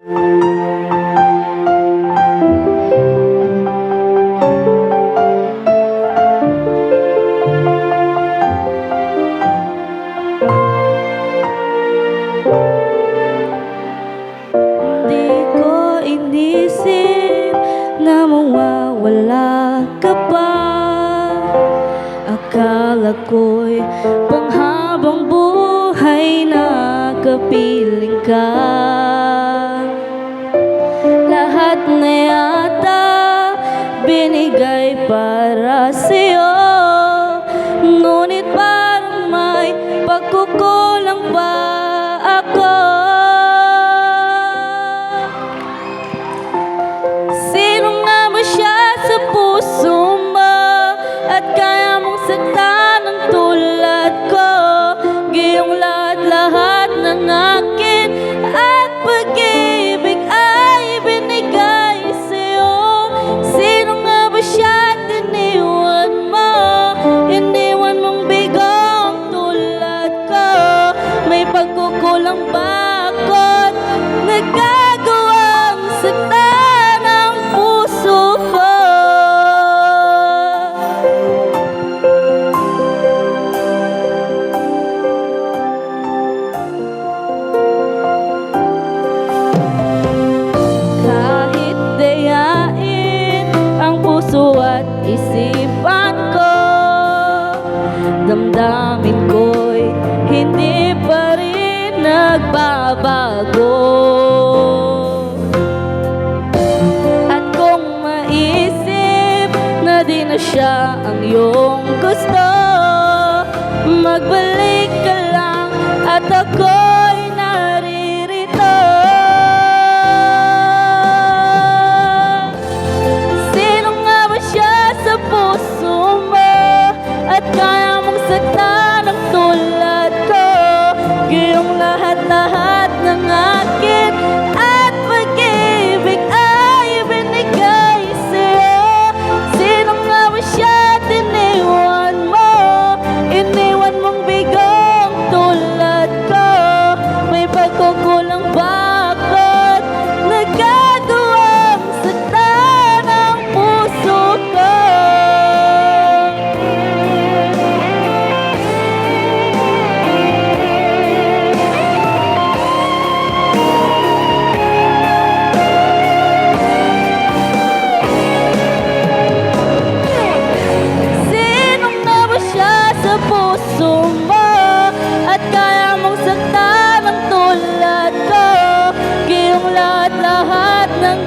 Di ko inisip na mawawala ka pa. Akala ko'y panghabang buhay na kapiling ka. Lahat na yata binigay para sa'yo, ngunit parang may pagkukulang pa ako. Sino nga ba siya sa puso mo at kaya mong saktan ng tulad ko? Gayong lahat-lahat ng akin at pag-ibig ay binigay sa'yo. Sino nga ba siya at iniwan mo? Iniwan mong bigong tulad ko. May pagkukulang ba ako't nagagawang saktan ang puso ko? Kahit dayain ang puso at isipan ko, damdamin ko'y hindi pa rin nagbabago. At kung maisip na di na siya ang iyong gusto, magbalik ka lang at ako'y naririto. Sino nga ba siya sa puso mo at kaya mong saktan ang tulad ko? Gayong lahat-lahat ng akin at pag-ibig ay binigay sa'yo. Sino nga ba siya at iniwan mo? Iniwan mong bigong tulad ko. May pagkukulang ba ako't nagagawang saktan ang puso ko? Sino nga ba siya sa puso mo at kaya mong saktan ang tulad ko? Gayong lahat-lahat ng